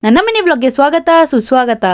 ನನ್ನ ಮನೆ ವ್ಲಾಗ್ಗೆ ಸ್ವಾಗತ ಸುಸ್ವಾಗತ.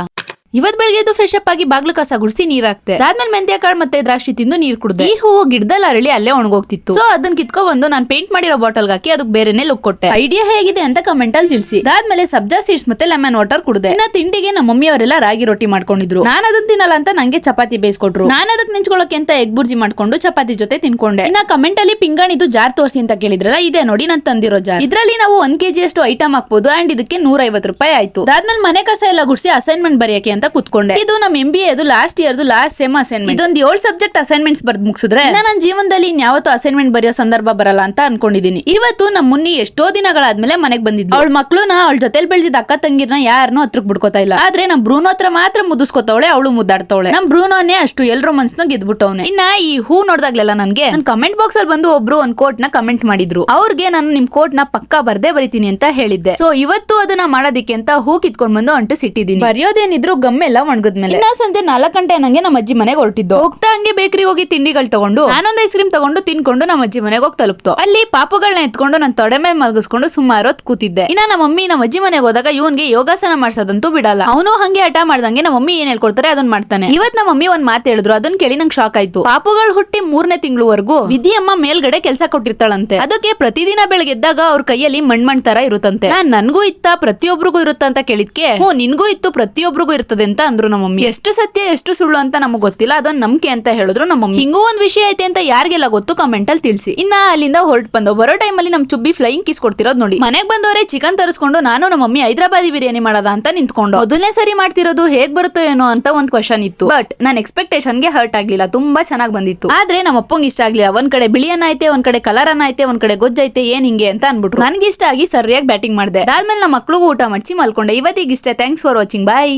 ಇವತ್ ಬೆಳಗ್ಗೆ ಎದ್ದು ಫ್ರೆಶ್ ಅಪ್ ಆಗಿ ಬಾಗ್ಲು ಕಸ ಗುಡಿಸಿ ನೀರ್ ಹಾಕ್ತೆ. ಅದಾದ್ಮೇಲೆ ಮೆಂತ್ಯ ಕಾಳು ಮತ್ತೆ ದ್ರಾಕ್ಷಿ ತಿಂದು ನೀರ್ ಕುಡ್ದೆ. ಈ ಹೂವು ಗಿಡದಲ್ಲಿ ಅರಳಿ ಅಲ್ಲೇ ಒಣಗೋಗ್ತಿತ್ತು. ಸೊ ಅದನ್ನ ಕಿತ್ಕೊ ಬಂದು ನಾನು ಪೇಂಟ್ ಮಾಡಿರೋ ಬಾಟಲ್ ಹಾಕಿ ಅದಕ್ಕೆ ಬೇರೆನೆ ಲುಕ್ ಕೊಟ್ಟೆ. ಐಡಿಯಾ ಹೇಗಿದೆ ಅಂತ ಕಮೆಂಟ್ ಅಲ್ಲಿ ತಿಳಿಸಿ. ಅದಾದ್ಮೇಲೆ ಸಬ್ಜಾ ಸೀಡ್ಸ್ ಮತ್ತೆ ಲೆಮನ್ ವಾಟರ್ ಕುಡ್ದೆ. ಇನ್ನ ತಿಂಡಿಗೆ ನಮ್ಮ ಮಮ್ಮಿ ಅವರೆಲ್ಲ ರಾಗಿ ರೊಟ್ಟಿ ಮಾಡ್ಕೊಂಡಿದ್ರು. ನಾನು ಅದನ್ನ ತಿನ್ನಲ್ಲ ಅಂತ ನಂಗೆ ಚಪಾತಿ ಬೇಯಿಸ್ಕೊಟ್ರು. ನಾನು ಅದಕ್ಕೆ ನಿಂಚ್ಕೊಳ್ಳೋಕೆ ಅಂತ ಎಗ್ ಬುರ್ಜಿ ಮಾಡ್ಕೊಂಡು ಚಪಾತಿ ಜೊತೆ ತಿನ್ಕೊಂಡೆ. ಇನ್ನ ಕಮೆಂಟ್ ಅಲ್ಲಿ ಪಿಂಗಾಣಿದು ಜಾರ್ ತೋರಿಸಿ ಅಂತ ಕೇಳಿದ್ರಲ್ಲ, ಇದೆ ನೋಡಿ ನಾನು ತಂದಿರೋ ಜಾರ್. ಇದ್ರಲ್ಲಿ ನಾವು 1 kg ಅಷ್ಟು ಐಟಮ್ ಹಾಕ್ಬೋದು. ಅಂಡ್ ಇದಕ್ಕೆ 150 ರೂಪಾಯಿ ಆಯ್ತು. ಅದಾದ್ಮೇಲೆ ಮನೆ ಕಸ ಎಲ್ಲ ಗುಡಿಸಿ ಅಸೈನ್ಮೆಂಟ್ ಬರೆಯಕ್ಕೆ ಅಂತ ಕುತ್ಕೊಂಡೆ. ಇದು ನಮ್ಮ MBA last year last sem assignment. ಇದೊಂದು 7 ಸಬ್ಜೆಕ್ಟ್ ಅಸೈನ್ಮೆಂಟ್ಸ್ ಬರ್ದ್ ಮುಗಿಸಿದ್ರೆ ನನ್ನ ಜೀವನದಲ್ಲಿ ಇನ್ಯಾವತ್ತೂ ಅಸೈನ್ಮೆಂಟ್ ಬರೆಯೋ ಸಂದರ್ಭ ಬರಲ್ಲ ಅಂತ ಅನ್ಕೊಂಡಿದೀನಿ. ಇವತ್ತು ನಮ್ಮ ಮುನ್ನಿ ಎಷ್ಟೋ ದಿನಗಳಾದ್ಮೇಲೆ ಮನೆಗ್ ಬಂದಿದ್ಲು. ಅವಳ ಮಕ್ಳುನ ಅವಳ ಜೊತೆಲಿ ಬೆಳೆದಿದ್ದ ಅಕ್ಕ ತಂಗಿರ್ನ ಯಾರನ್ನೂ ಹತ್ರಕ್ ಬಿಡ್ಕೋತಾ ಇಲ್ಲ. ಆದ್ರೆ ನಮ್ ಬ್ರೂನೋ ಹತ್ರ ಮಾತ್ರ ಮುದಿಸ್ಕೊತವಳೆ, ಅವಳು ಮುದ್ದಾಡ್ತವಳೆ. ನಮ್ ಬ್ರೂನೋನೇ ಅಷ್ಟು ಎಲ್ರ ಮನ್ಸ್ನ ಗೆದ್ಬಿಟ್ಟವನೆ. ಇನ್ನ ಈ ಹೂ ನೋಡ್ದಾಗ್ಲೆಲ್ಲ ನನ್ಗೆ ಕಮೆಂಟ್ ಬಾಕ್ಸ್ ಅಲ್ಲಿ ಬಂದು ಒಬ್ರು ಒಂದ್ ಕೋಟ್ ನ ಕಮೆಂಟ್ ಮಾಡಿದ್ರು. ಅವ್ರಿಗೆ ನಾನು ನಿಮ್ ಕೋಟ್ ನ ಪಕ್ಕಾ ಬರ್ದೇ ಬರಿತೀನಿ ಅಂತ ಹೇಳಿದ್ದೆ. ಸೊ ಇವತ್ತು ಅದನ್ನ ಮಾಡೋದಿಕ್ಕೆ ಅಂತ ಹೂ ಕಿತ್ಕೊಂಡ್ ಬಂದು ಅಂಟಿಸಿಟ್ಟಿದ್ದೀನಿ. ಬರೆಯೋದೇನಿದ್ರು ಗಮ್ಮೆಲ್ಲ ಒಣಗದ್ಮೇಲೆ. ಇನ್ನ ಸಂಜೆ 4 ಗಂಟೆ ನಂಗೆ ನಮ್ಮ ಅಜ್ಜಿ ಮನೆಗೆ ಹೊರಟಿದ್ದು. ಹೋಗ್ತಾ ಹಂಗೆ ಬೇಕರಿ ಹೋಗಿ ತಿಂಡಿಗಳು ತಗೊಂಡು ನಾನೊಂದು ಐಸ್ ಕ್ರೀಮ್ ತಗೊಂಡು ತಿನ್ಕೊಂಡು ನಮ್ಮ ಅಜ್ಜಿ ಮನೆಗೆ ಹೋಗಿ ತಲುಪ್ತು. ಅಲ್ಲಿ ಪಾಪುಗಳನ್ನ ಎತ್ಕೊಂಡು ನನ್ನ ತೊಡೆ ಮೇಲೆ ಮಲಗಿಸ್ಕೊಂಡು ಸುಮಾರು ಹೊತ್ತು ಕೂತಿದ್ದೆ. ಇನ್ನ ನಮ್ಮ ಮಮ್ಮಿ ನಮ್ಮ ಅಜ್ಜಿ ಮನೆಗೆ ಹೋದಾಗ ಇವನ್ಗೆ ಯೋಗಾಸನ ಮಾಡ್ಸೋದಂತೂ ಬಿಡಲ್ಲ. ಅವನು ಹಂಗೆ ಹಠ ಮಾಡ್ದಂಗೆ ನಮ್ಮ ಮಮ್ಮಿ ಏನ್ ಹೇಳ್ಕೊಡ್ತಾರೆ ಅದನ್ನ ಮಾಡ್ತಾನೆ. ಇವತ್ ನಮ್ಮ ಮಮ್ಮಿ ಒಂದ್ ಮಾತು ಹೇಳಿದ್ರು, ಅದನ್ನ ಕೇಳಿ ನಂಗೆ ಶಾಕ್ ಆಯ್ತು. ಪಾಪುಗಳು ಹುಟ್ಟಿ 3ನೇ ತಿಂಗಳವರೆಗೂ ವಿಧಿಯಮ್ಮ ಮೇಲ್ಗಡೆ ಕೆಲಸ ಕೊಟ್ಟಿರ್ತಾಳಂತೆ. ಅದಕ್ಕೆ ಪ್ರತಿದಿನ ಬೆಳಗ್ಗೆ ಎದ್ದಾಗ ಅವ್ರ ಕೈಯಲ್ಲಿ ಮಣ್ ತರ ಇರುತ್ತಂತೆ. ನನ್ಗೂ ಇತ್ತ ಪ್ರತಿಯೊಬ್ಬರಿಗೂ ಇರುತ್ತ ಅಂತ ಕೇಳಿದ್ಕೆ ನಿನ್ಗೂ ಇತ್ತು ಪ್ರತಿಯೊಬ್ಬರಿಗೂ ಇರ್ತದೆ ಅಂತ ಅಂದ್ರು ನಮ್ಮ ಮಮ್ಮಿ. ಎಷ್ಟು ಸತ್ಯ ಎಷ್ಟು ಸುಳ್ಳು ಅಂತ ನಮಗ್ ಗೊತ್ತಿಲ್ಲ, ಅದೊಂದು ನಂಬಿಕೆ ಅಂತ ಹೇಳಿದ್ರು ನಮ್ಮ ಮಮ್ಮಿ. ಹಿಂಗೂ ಒಂದ್ ವಿಷಯ ಐತೆ ಅಂತ ಯಾರಿಗೆಲ್ಲ ಗೊತ್ತು ಕಮೆಂಟ್ ಅಲ್ಲಿ ತಿಳಿಸಿ. ಇನ್ನ ಅಲ್ಲಿಂದ ಹೊರಟು ಬಂದು ಬರೋ ಟೈಮ್ ಅಲ್ಲಿ ನಮ್ ಚುಬ್ಬಿ ಫ್ಲೈಯಿಂಗ್ ಕಿಸ್ ಕೊಡ್ತಿರೋದು ನೋಡಿ. ಮನೆಗ್ ಬಂದವರೇ ಚಿಕನ್ ತರಿಸ್ಕೊಂಡು ನಾನು ನಮ್ಮ ಮಮ್ಮಿ ಹೈದರಾಬಾದಿ ಬಿರಿಯಾನಿ ಮಾಡೋದ ಅಂತ ನಿಂತ್ಕೊಂಡು ಮೊದಲನೇ ಸರಿ ಮಾಡ್ತಿರೋದು ಹೇಗ್ ಬರುತ್ತೋ ಏನೋ ಅಂತ ಒಂದ್ ಕ್ವಶನ್ ಇತ್ತು. ಬಟ್ ನನ್ನ ಎಕ್ಸ್ಪೆಕ್ಟೇಷನ್ ಗೆ ಹರ್ಟ್ ಆಗ್ಲಿಲ್ಲ, ತುಂಬಾ ಚೆನ್ನಾಗಿ ಬಂದಿತ್ತು. ಆದ್ರೆ ನಮ್ಮ ಅಪ್ಪಂಗೆ ಇಷ್ಟ ಆಗ್ಲಿಲ್ಲ. ಒಂದ್ ಕಡೆ ಬಿಳಿ ಅನ್ನ ಐತೆ, ಒಂದ್ ಕಡೆ ಕಲರ್ ಅನ್ನ ಐತೆ, ಒಂದ್ ಕಡೆ ಗೊಜ್ಜೈತೆ, ಏನ್ ಹಿಂಗೆ ಅಂತ ಅನ್ಬಿಟ್ರು. ನನ್ಗೆ ಇಷ್ಟ ಆಗಿ ಸರಿಯಾಗಿ ಬ್ಯಾಟಿಂಗ್ ಮಾಡಿದೆ. ಅದಾದ್ಮೇಲೆ ನಮ್ಮ ಮಕ್ಳಿಗೂ ಊಟ ಮಾಡಿಸಿ ಮಲ್ಕೊಂಡೆ. ಇವತ್ತಿಗೆ ಇಷ್ಟೇ. Thanks for watching. ಬಾಯ್.